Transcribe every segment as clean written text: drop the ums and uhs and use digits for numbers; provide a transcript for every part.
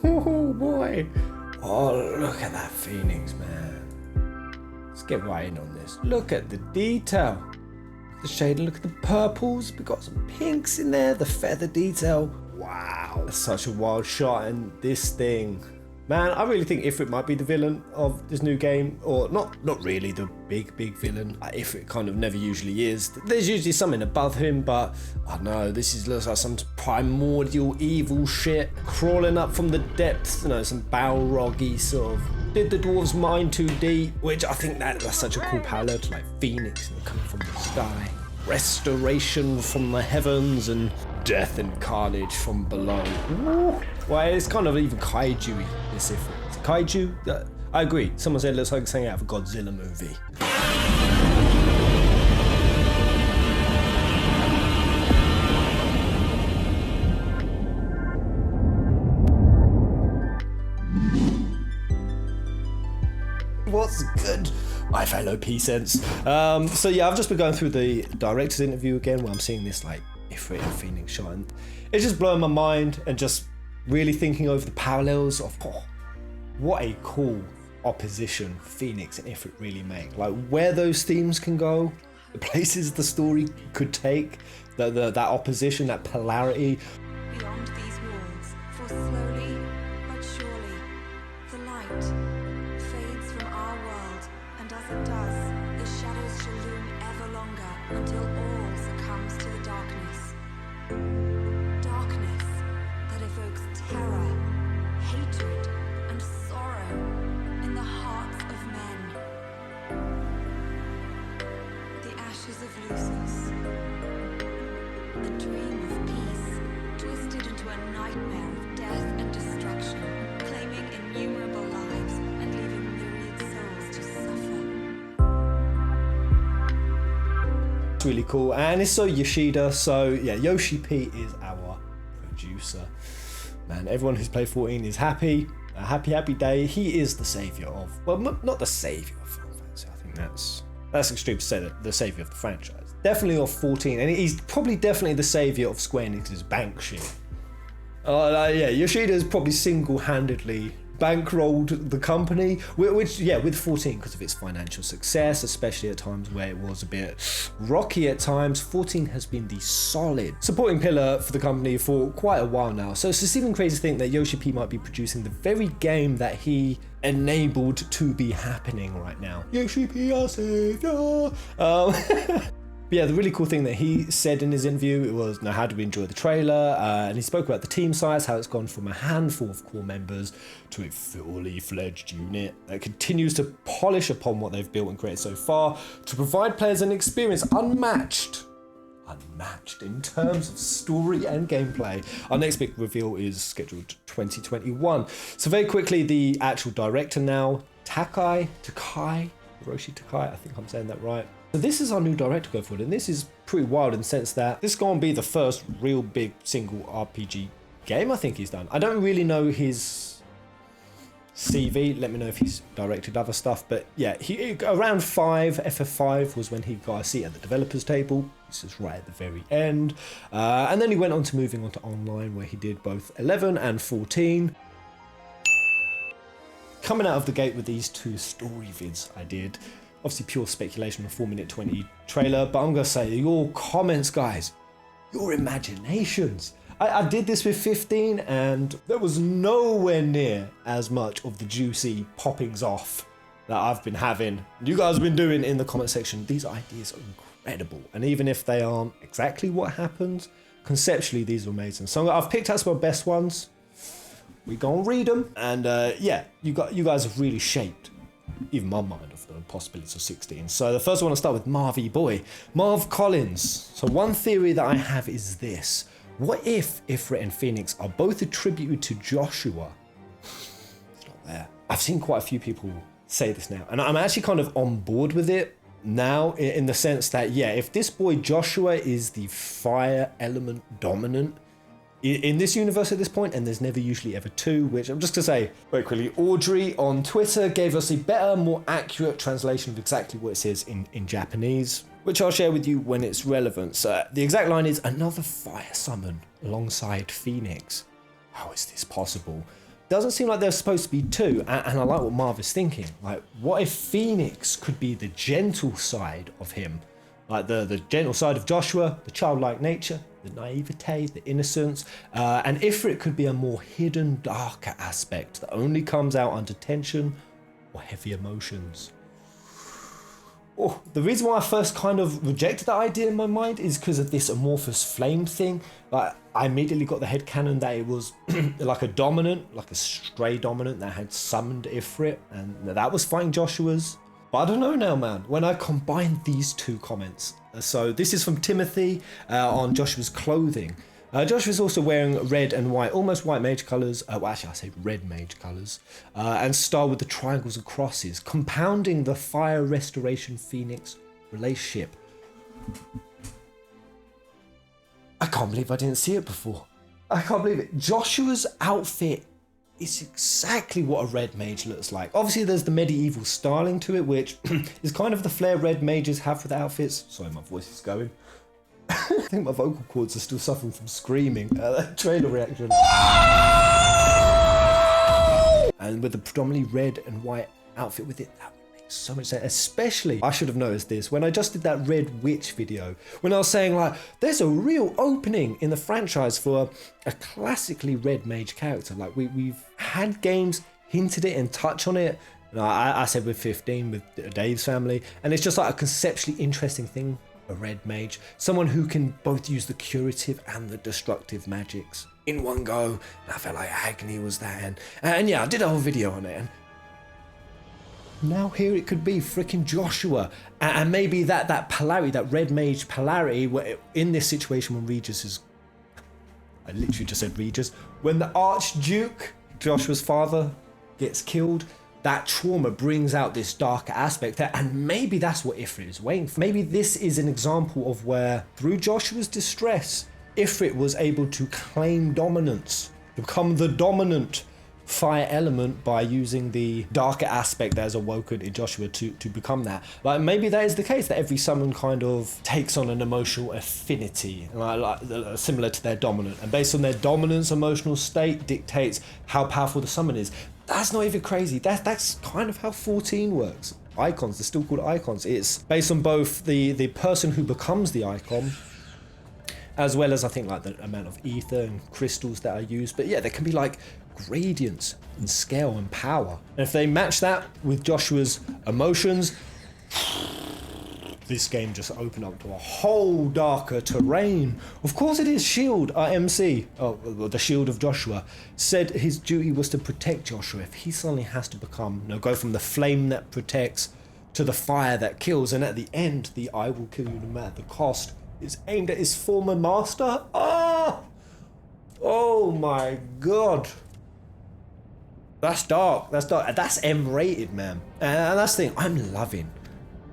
Oh boy. Oh, look at that Phoenix, man. Let's get right in on this. Look at the detail. The shading, look at the purples. We've got some pinks in there, the feather detail. Wow, that's such a wild shot. And this thing, man, I really think Ifrit might be the villain of this new game, or not really the big villain. Ifrit kind of never usually is. There's usually something above him, but I know this looks like some primordial evil shit crawling up from the depths. You know, some Balroggy sort of. Did the dwarves mine too deep? Which I think that's such a cool parallel to like Phoenix and coming from the sky, restoration from the heavens, and death and carnage from below. Ooh. Well, it's kind of even kaiju-y, this Ifrit. It's kaiju? I agree. Someone said it looks like something out of a Godzilla movie. What's good, my fellow peasants? So yeah, I've just been going through the director's interview again, where I'm seeing this like Ifrit and Phoenix shot, and it's just blowing my mind, and just really thinking over the parallels of what a cool opposition Phoenix and Ifrit really make. Like where those themes can go, the places the story could take, that opposition, that polarity. Beyond these walls, for slowly but surely, the light fades from our world, and as it does, the shadows shall loom ever longer until all succumbs to the darkness. Darkness that evokes terror, hatred, and sorrow in the hearts of men. The ashes of Lucis, a dream of peace, twisted into a nightmare of death and destruction, claiming innumerable lives and leaving myriad souls to suffer. It's really cool, and it's so Yoshida. So yeah, Yoshi-P is our producer. Man, everyone who's played 14 is happy. A happy day. He is the savior of, well, not the savior of Final Fantasy. I think that's extreme to say that the savior of the franchise. Definitely of 14, and he's probably definitely the savior of Square Enix's bank shit. Yeah, Yoshida has probably single-handedly bankrolled the company, which with 14, because of its financial success, especially at times where it was a bit rocky at times. 14 has been the solid supporting pillar for the company for quite a while now. So it's just even crazy to think that Yoshi-P might be producing the very game that he enabled to be happening right now. Yoshi-P, our savior. But yeah, the really cool thing that he said in his interview was, how do we enjoy the trailer? And he spoke about the team size, how it's gone from a handful of core members to a fully fledged unit that continues to polish upon what they've built and created so far to provide players an experience unmatched in terms of story and gameplay. Our next big reveal is scheduled 2021. So very quickly, the actual director now, Takai, Hiroshi Takai, I think I'm saying that right. So this is our new director going forward, and this is pretty wild in the sense that this is going to be the first real big single RPG game I think he's done. I don't really know his CV, let me know if he's directed other stuff, but yeah, he around 5, FF5 was when he got a seat at the developers table. This is right at the very end. And then he went on to moving on to online, where he did both 11 and 14. Coming out of the gate with these 2 story vids I did, obviously pure speculation on a 4-minute 20 trailer, but I'm going to say your comments, guys, your imaginations. I did this with 15 and there was nowhere near as much of the juicy poppings off that I've been having. You guys have been doing in the comment section. These ideas are incredible. And even if they aren't exactly what happens, conceptually these are amazing. So I've picked out some of the best ones. We're going to read them. And yeah, you guys have really shaped even my mind of the possibilities of 16. So the first one, I'll start with Marvy boy, Marv Collins. So one theory that I have is this. What if Ifrit and Phoenix are both attributed to Joshua? It's not there. I've seen quite a few people say this now, and I'm actually kind of on board with it now, in the sense that, yeah, if this boy Joshua is the fire element dominant in this universe at this point, and there's never usually ever 2, which I'm just going to say very quickly, Audrey on Twitter gave us a better, more accurate translation of exactly what it says in Japanese, which I'll share with you when it's relevant. So the exact line is, another fire summon alongside Phoenix. How is this possible? doesn't seem like there's supposed to be two, and I like what Marv is thinking. Like, what if Phoenix could be the gentle side of him? Like the gentle side of Joshua, the childlike nature, the naivete, the innocence, and Ifrit could be a more hidden, darker aspect that only comes out under tension or heavy emotions. Oh, the reason why I first kind of rejected that idea in my mind is because of this amorphous flame thing. Like, I immediately got the headcanon that it was like a dominant, like a stray dominant that had summoned Ifrit, and that was fighting Joshua's. But I don't know now, man, when I combine these two comments. So this is from Timothy on Joshua's clothing. Joshua's also wearing red and white, almost white mage colours. Well, actually, I say red mage colours. And starred with the triangles and crosses, compounding the Fire Restoration Phoenix relationship. I can't believe I didn't see it before. I can't believe it. Joshua's outfit is exactly what a red mage looks like. Obviously, there's the medieval styling to it, which is kind of the flair red mages have for the outfits. Sorry, my voice is going. I think my vocal cords are still suffering from screaming. That trailer reaction. And with the predominantly red and white outfit with it, that would make so much sense. Especially, I should have noticed this when I just did that Red Witch video, when I was saying like, there's a real opening in the franchise for a classically red mage character. Like we've had games hinted it and touch on it. And I said with 15 with Dave's family, and it's just like a conceptually interesting thing. A red mage, someone who can both use the curative and the destructive magics in one go. And I felt like Agony was that, and yeah, I did a whole video on it. And now here it could be freaking Joshua, and maybe that polarity, that red mage polarity, where in this situation when Regis is, I literally just said Regis, when the Archduke, Joshua's father, gets killed. That trauma brings out this darker aspect there, and maybe that's what Ifrit is waiting for. Maybe this is an example of where, through Joshua's distress, Ifrit was able to claim dominance, become the dominant fire element by using the darker aspect that has awoken in Joshua to become that. Like, maybe that is the case, that every summon kind of takes on an emotional affinity, like similar to their dominant, and based on their dominance emotional state dictates how powerful the summon is. That's not even crazy. That's kind of how 14 works. Eikons, they're still called Eikons. It's based on both the person who becomes the icon, as well as I think like the amount of ether and crystals that are used. But yeah, there can be like gradients in scale and power. And if they match that with Joshua's emotions, this game just opened up to a whole darker terrain. Of course it is. Shield, MC, the Shield of Joshua, said his duty was to protect Joshua. If he suddenly has to go from the flame that protects to the fire that kills, and at the end, the I will kill you no matter the cost, is aimed at his former master. Oh my god. That's dark. That's M-rated, man. And that's the thing. I'm loving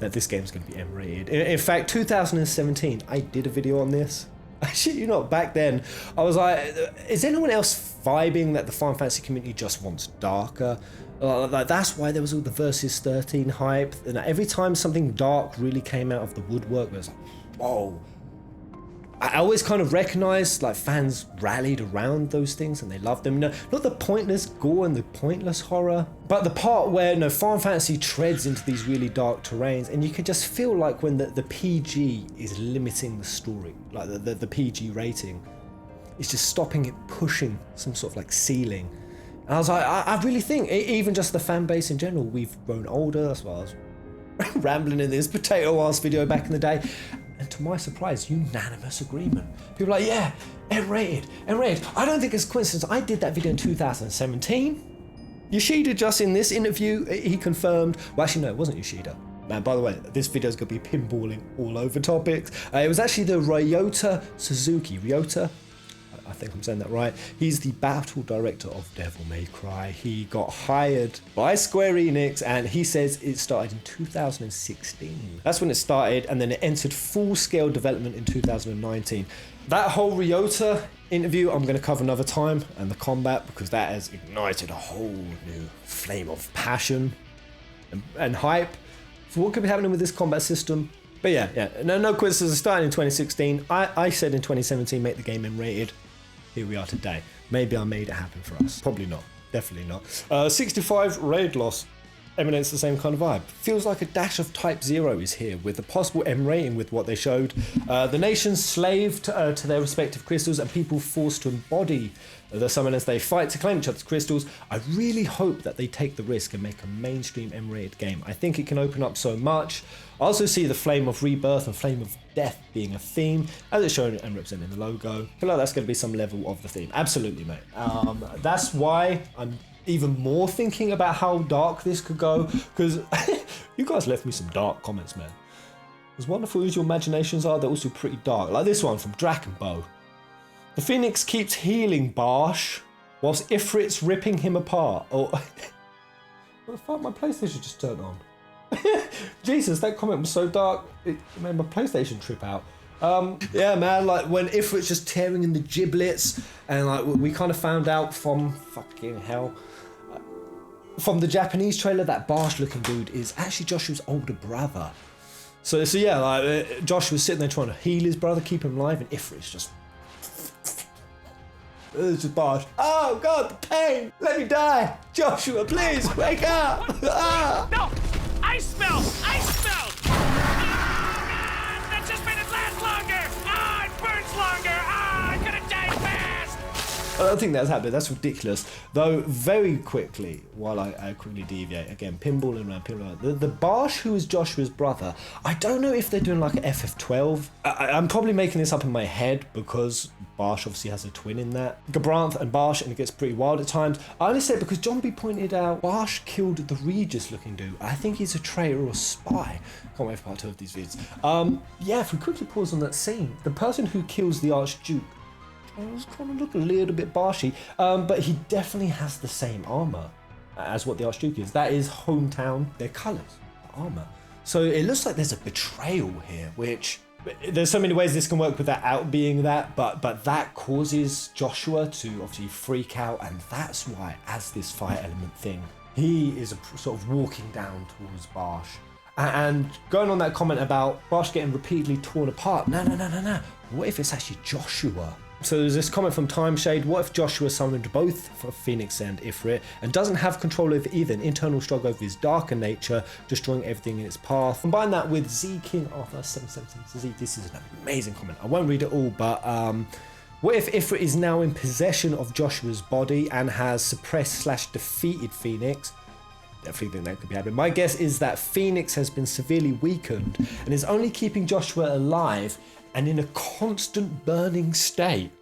that this game's going to be M-rated. In fact, 2017, I did a video on this. I shit you not, back then, I was like, is anyone else vibing that the Final Fantasy community just wants darker? Like, that's why there was all the Versus 13 hype. And every time something dark really came out of the woodwork, it was like, whoa. I always kind of recognized like fans rallied around those things and they loved them. Not the pointless gore and the pointless horror, but the part where Final Fantasy treads into these really dark terrains, and you can just feel like when the PG is limiting the story, like the PG rating, it's just stopping it pushing some sort of like ceiling. And I was like, I really think even just the fan base in general, we've grown older. That's why I was rambling in this potato ass video back in the day. And to my surprise, unanimous agreement. People are like, yeah, M-rated. I don't think it's a coincidence. I did that video in 2017. Yoshida just in this interview, he confirmed, well actually no, it wasn't Yoshida. Man, by the way, this video's gonna be pinballing all over topics. It was actually the Ryota Suzuki. Ryota? I think I'm saying that right. He's the battle director of Devil May Cry. He got hired by Square Enix, and he says it started in 2016. That's when it started, and then it entered full-scale development in 2019. That whole Ryota interview I'm going to cover another time, and the combat, because that has ignited a whole new flame of passion and hype for what could be happening with this combat system. But yeah, no coincidence. It started in 2016. I said in 2017, make the game M-rated. Here we are today. Maybe I made it happen for us. Probably not. definitely not. 65 raid loss emanates the same kind of vibe. Feels like a dash of Type 0 is here, with a possible M rating with what they showed. The nations slaved to their respective crystals and people forced to embody the summon as they fight to claim each other's crystals. I really hope that they take the risk and make a mainstream M-rated game. I think it can open up so much. I also see the Flame of Rebirth and Flame of Death being a theme, as it's shown and represented in the logo. I feel like that's going to be some level of the theme. Absolutely, mate. That's why I'm even more thinking about how dark this could go, because you guys left me some dark comments, man. As wonderful as your imaginations are, they're also pretty dark. Like this one from Drakenbow. The Phoenix keeps healing Barsh whilst Ifrit's ripping him apart. Oh, what the fuck? My PlayStation just turned on. Jesus, that comment was so dark. It made my PlayStation trip out. Yeah, man, like when Ifrit's just tearing in the giblets, and like we kind of found out from fucking hell, from the Japanese trailer, that Barsh looking dude is actually Joshua's older brother. So yeah, like Joshua's sitting there trying to heal his brother, keep him alive, and Ifrit's just. It's just Barsh. Oh God, the pain! Let me die! Joshua, please wake up! Ah! No! I smell! I smell! Oh, God! That just made it last longer! Ah, it burns longer! Ah, I could have died fast! I don't think that's happening. That's ridiculous. Though, very quickly, while I quickly deviate, again, pinballing around. The Barsh, who is Joshua's brother, I don't know if they're doing like an FF12. I'm probably making this up in my head because Barsh obviously has a twin in that. Gabranth and Barsh, and it gets pretty wild at times. I only say it because John B pointed out Barsh killed the Regis looking dude. I think he's a traitor or a spy. Can't wait for part 2 of these vids. Yeah, if we quickly pause on that scene, the person who kills the Archduke, I was kind of looking a little bit Barshy, but he definitely has the same armor as what the Archduke is. That is hometown, their colors, armor. So it looks like there's a betrayal here, which there's so many ways this can work without being that, but that causes Joshua to obviously freak out, and that's why, as this fire element thing, he is sort of walking down towards Barsh. And going on that comment about Barsh getting repeatedly torn apart, no. What if it's actually Joshua? So there's this comment from Timeshade: what if Joshua summoned both for Phoenix and Ifrit and doesn't have control over either, an internal struggle over his darker nature, destroying everything in its path? Combine that with Z King Arthur 777Z. This is an amazing comment. I won't read it all, but what if Ifrit is now in possession of Joshua's body and has suppressed/defeated Phoenix? Definitely think that could be happening. My guess is that Phoenix has been severely weakened and is only keeping Joshua alive and in a constant burning state.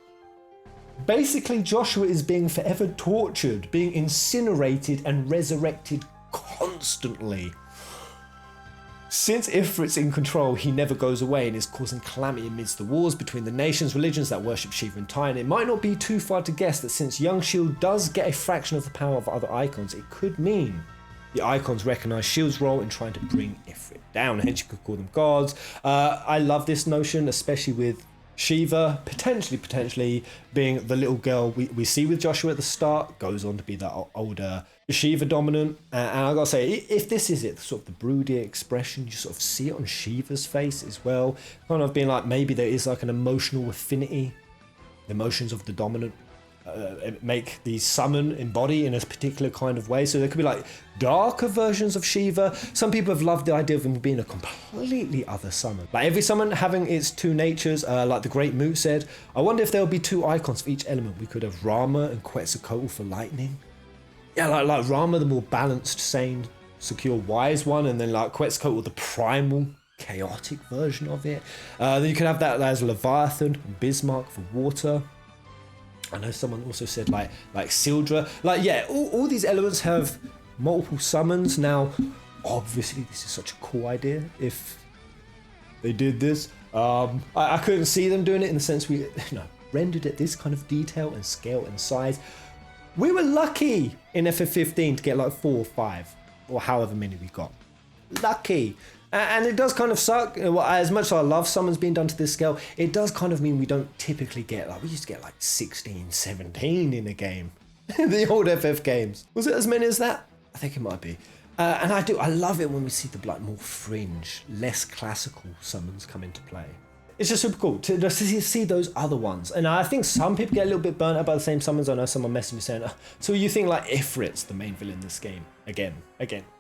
Basically, Joshua is being forever tortured, being incinerated and resurrected constantly. Since Ifrit's in control, he never goes away and is causing calamity amidst the wars between the nations, religions that worship Shiva and Tyne. It might not be too far to guess that since Young Shield does get a fraction of the power of other Eikons, it could mean the Eikons recognise Shield's role in trying to bring Ifrit down, hence you could call them gods. I love this notion, especially with Shiva potentially being the little girl we see with Joshua at the start, goes on to be that older Shiva dominant. And I gotta say, if this is it, sort of the broody expression, you sort of see it on Shiva's face as well, kind of being like maybe there is like an emotional affinity, the emotions of the dominant make the summon embody in a particular kind of way. So there could be like darker versions of Shiva. Some people have loved the idea of him being a completely other summon, like every summon having its two natures, like the Great Moot said. I wonder if there'll be two icons for each element. We could have Rama and Quetzalcoatl for lightning. Yeah, like Rama, the more balanced, sane, secure, wise one, and then like Quetzalcoatl, the primal, chaotic version of it. Then you could have that as Leviathan and Bismarck for water. I know someone also said like Sildra. Like, yeah, all these elements have multiple summons. Now, obviously, this is such a cool idea if they did this. I couldn't see them doing it in the sense we rendered at this kind of detail and scale and size. We were lucky in FF15 to get like 4 or 5 or however many we got. Lucky. And it does kind of suck. As much as I love summons being done to this scale, it does kind of mean we don't typically get, like, we used to get like 16, 17 in a game. The old FF games. Was it as many as that? I think it might be. And I love it when we see the like more fringe, less classical summons come into play. it's just super cool to see those other ones. And I think some people get a little bit burnt out by the same summons. I know someone messaged me saying, so you think like Ifrit's the main villain in this game? Again.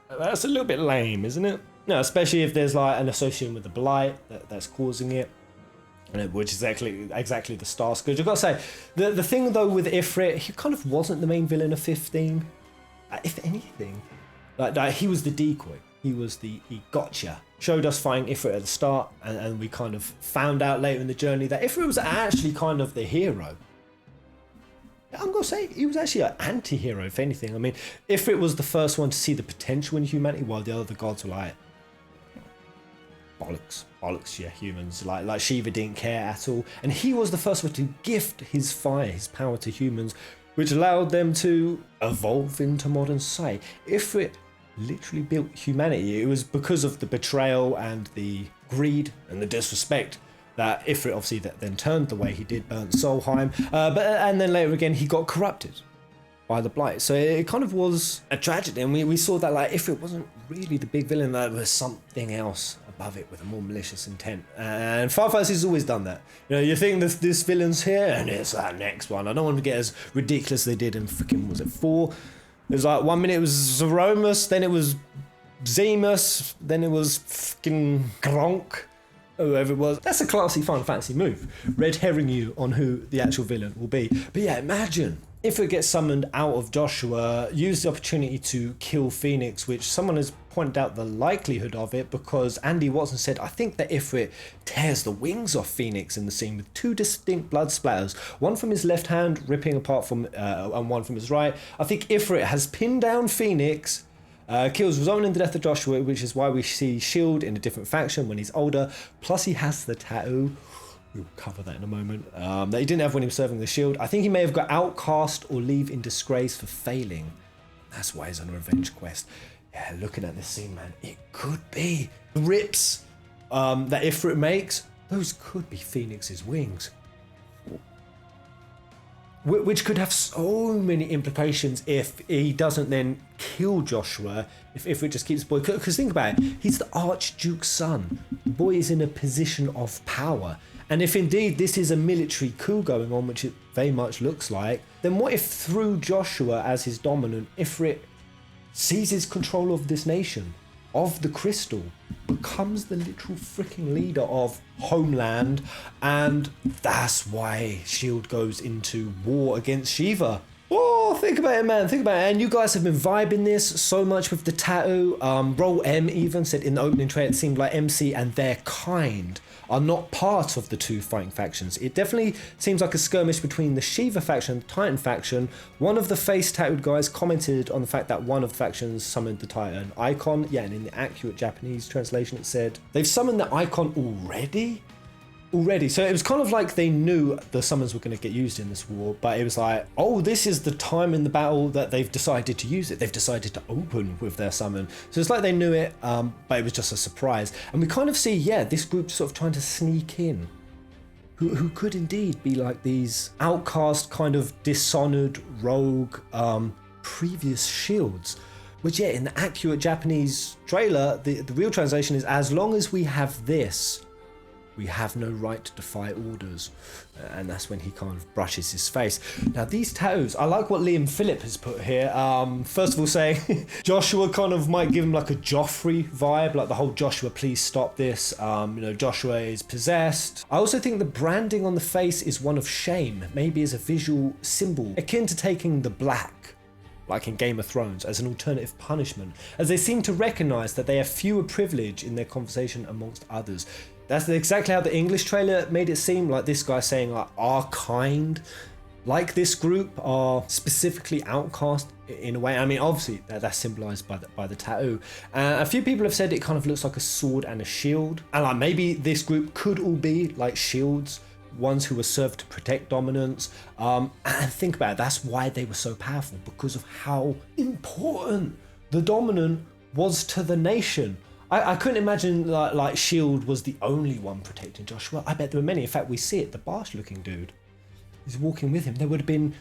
That's a little bit lame, isn't it? No, especially if there's like an association with the blight that's causing it. Which is exactly the Star Scourge. I've got to say, the thing though with Ifrit, he kind of wasn't the main villain of 15. If anything, like he was the decoy. He gotcha. Showed us fighting Ifrit at the start, and we kind of found out later in the journey that Ifrit was actually kind of the hero. I'm gonna say he was actually an anti-hero, if anything. I mean, Ifrit was the first one to see the potential in humanity, while the other gods were like, bollocks, yeah, humans. Like Shiva didn't care at all, and he was the first one to gift his fire, his power to humans, which allowed them to evolve into modern society. Ifrit literally built humanity. It was because of the betrayal and the greed and the disrespect that Ifrit obviously that then turned the way he did, burnt Solheim, and then later again he got corrupted by the blight. So it kind of was a tragedy, and we saw that like Ifrit wasn't really the big villain, that there was something else above it with a more malicious intent. And Final Fantasy has always done that. You know, you think this villain's here and it's that next one. I don't want to get as ridiculous as they did in freaking, was it 4? It was like 1 minute it was Zeromus, then it was Zemus, then it was fucking Gronk, whoever it was. That's a classy Final Fantasy move. Red herring you on who the actual villain will be. But yeah, imagine if it gets summoned out of Joshua, use the opportunity to kill Phoenix, which someone has pointed out the likelihood of it, because Andy Watson said, I think that Ifrit tears the wings off Phoenix in the scene with 2 distinct blood splatters, one from his left hand ripping apart from, and one from his right. I think Ifrit has pinned down Phoenix, kills Ronan in the death of Joshua, which is why we see Shield in a different faction when he's older, plus he has the tattoo. We'll cover that in a moment. That he didn't have when he was serving the Shield. I think he may have got outcast or leave in disgrace for failing. That's why he's on a revenge quest. Yeah, looking at this scene, man, it could be the rips that Ifrit makes. Those could be Phoenix's wings, which could have so many implications if he doesn't then kill Joshua, if Ifrit just keeps the boy. Because think about it, he's the Archduke's son. The boy is in a position of power. And if indeed this is a military coup going on, which it very much looks like, then what if through Joshua as his dominant, Ifrit seizes control of this nation, of the crystal, becomes the literal freaking leader of Homeland, and that's why Shield goes into war against Shiva. Oh, think about it, man. Think about it. And you guys have been vibing this so much with the tattoo. Roll M even said in the opening trailer it seemed like MC and their kind are not part of the 2 fighting factions. It definitely seems like a skirmish between the Shiva faction and the Titan faction. One of the face tattooed guys commented on the fact that one of the factions summoned the Titan icon. Yeah, and in the accurate Japanese translation it said, they've summoned the icon already? So it was kind of like they knew the summons were going to get used in this war, but it was like, oh, this is the time in the battle that they've decided to use it. They've decided to open with their summon. So it's like they knew it, but it was just a surprise. And we kind of see, yeah, this group sort of trying to sneak in, who could indeed be like these outcast, kind of dishonored, rogue, previous Shields. Which, yeah, in the accurate Japanese trailer, the real translation is, as long as we have this, we have no right to defy orders. And that's when he kind of brushes his face. Now these tattoos, I like what Liam Phillip has put here. First of all saying Joshua kind of might give him like a Joffrey vibe, like the whole Joshua please stop this. Joshua is possessed. I also think the branding on the face is one of shame, maybe as a visual symbol, akin to taking the black, like in Game of Thrones, as an alternative punishment, as they seem to recognise that they have fewer privilege in their conversation amongst others. That's exactly how the English trailer made it seem, like this guy saying like our kind, like this group are specifically outcast in a way. I mean, obviously that's symbolised by the tattoo. A few people have said it kind of looks like a sword and a shield, and like maybe this group could all be like shields, ones who were served to protect dominance. And think about it, that's why they were so powerful, because of how important the dominant was to the nation. I couldn't imagine like Shield was the only one protecting Joshua. I bet there were many. In fact, we see it. The Barsh looking dude is walking with him. There would have been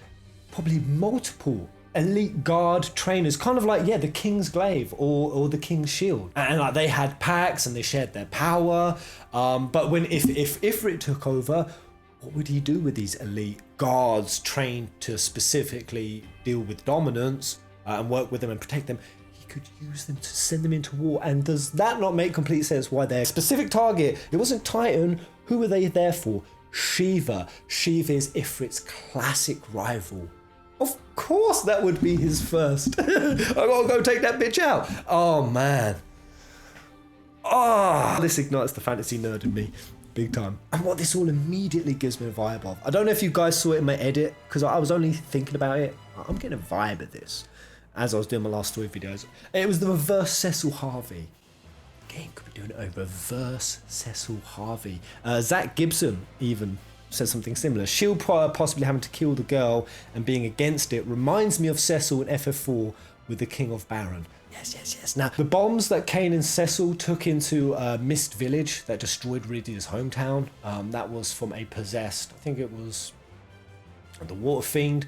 probably multiple elite guard trainers, kind of like, yeah, the King's Glaive or the King's Shield. And like they had pacts and they shared their power. But if Ifrit took over, what would he do with these elite guards trained to specifically deal with dominance and work with them and protect them? He could use them to send them into war. And does that not make complete sense why their specific target, it wasn't Titan, who were they there for? Shiva. Shiva is Ifrit's classic rival. Of course that would be his first. I gotta go take that bitch out. Oh man. This ignites the fantasy nerd in me. Big time. And what this all immediately gives me a vibe of. I don't know if you guys saw it in my edit, because I was only thinking about it. I'm getting a vibe of this as I was doing my last story videos. It was the reverse Cecil Harvey. The game could be doing it over reverse Cecil Harvey. Zach Gibson even said something similar. Shield prior possibly having to kill the girl and being against it reminds me of Cecil in FF4 with the King of Baron. Yes. Now, the bombs that Kane and Cecil took into Mist Village that destroyed Rydia's hometown, that was from a possessed, I think it was the Water Fiend,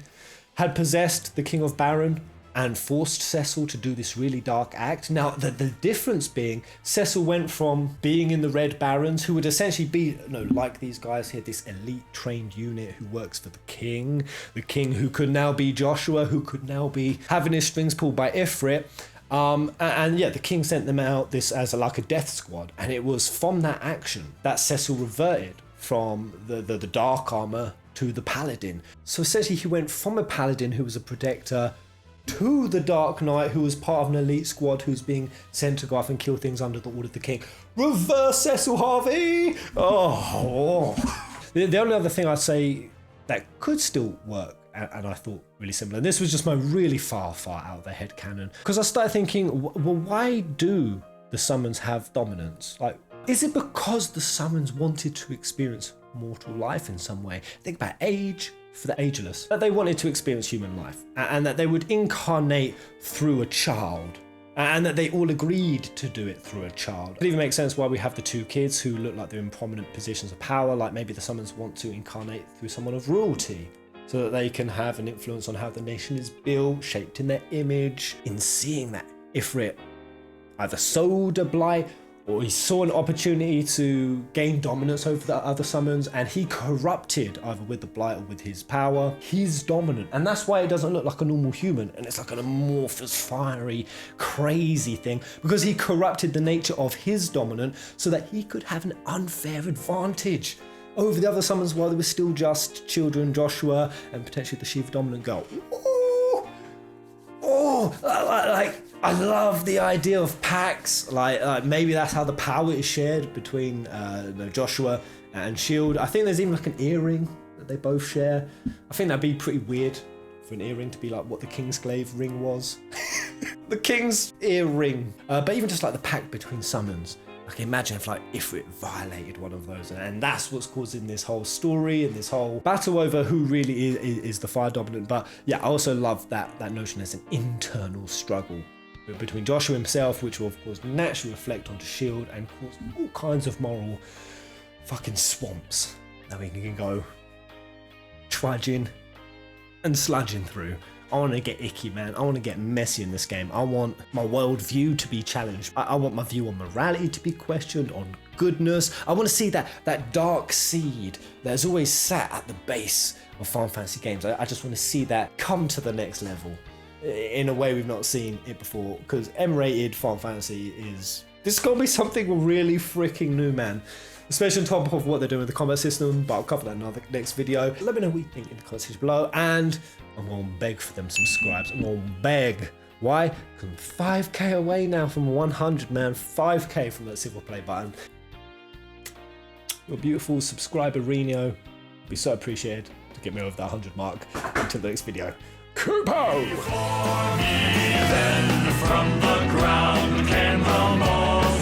had possessed the King of Baron and forced Cecil to do this really dark act. Now, the difference being, Cecil went from being in the Red Barons, who would essentially be, like these guys here, this elite trained unit who works for the king who could now be Joshua, who could now be having his strings pulled by Ifrit. And yeah, the king sent them out this as like a death squad. And it was from that action that Cecil reverted from the dark armor to the paladin. So essentially he went from a paladin who was a protector to the Dark Knight, who was part of an elite squad who's being sent to go off and kill things under the order of the king. Reverse Cecil Harvey! Oh. The only other thing I'd say that could still work, and I thought really similar, and this was just my really far out there headcanon, because I started thinking, well, why do the summons have dominance? Like, is it because the summons wanted to experience mortal life in some way? Think about age, for the ageless, that they wanted to experience human life, and that they would incarnate through a child, and that they all agreed to do it through a child. It even makes sense why we have the two kids who look like they're in prominent positions of power, like maybe the summons want to incarnate through someone of royalty, so that they can have an influence on how the nation is built, shaped in their image. In seeing that, Ifrit either sowed a blight, or he saw an opportunity to gain dominance over the other summons, and he corrupted, either with the blight or with his power, his dominant. And that's why it doesn't look like a normal human, and it's like an amorphous, fiery, crazy thing, because he corrupted the nature of his dominant so that he could have an unfair advantage over the other summons while they were still just children, Joshua, and potentially the Shiva dominant girl. I love the idea of pacts. Like maybe that's how the power is shared between Joshua and Shield. I think there's even like an earring that they both share. I think that'd be pretty weird for an earring to be like what the King's Glaive ring was. The King's earring. But even just like the pact between summons. I can imagine if Ifrit violated one of those, and that's what's causing this whole story and this whole battle over who really is the fire dominant. But yeah, I also love that notion as an internal struggle between Joshua himself, which will of course naturally reflect onto Shield and cause all kinds of moral fucking swamps that we can go trudging and sludging through. I want to get icky, man. I want to get messy in this game. I want my worldview to be challenged. I want my view on morality to be questioned, on goodness. I want to see that dark seed that's always sat at the base of Final Fantasy games. I just want to see that come to the next level in a way we've not seen it before, because M-rated Final Fantasy this is going to be something really freaking new, man. Especially on top of what they're doing with the combat system, but I'll cover that in another next video. Let me know what you think in the comments section below, and I'm going to beg for them subscribes. I'm going to beg. Why? Because I'm 5k away now from 100, man. 5k from that silver play button. Your beautiful subscriber Reno would be so appreciated to get me over that 100 mark. Until the next video. Kupo! Before me, then from the ground came the most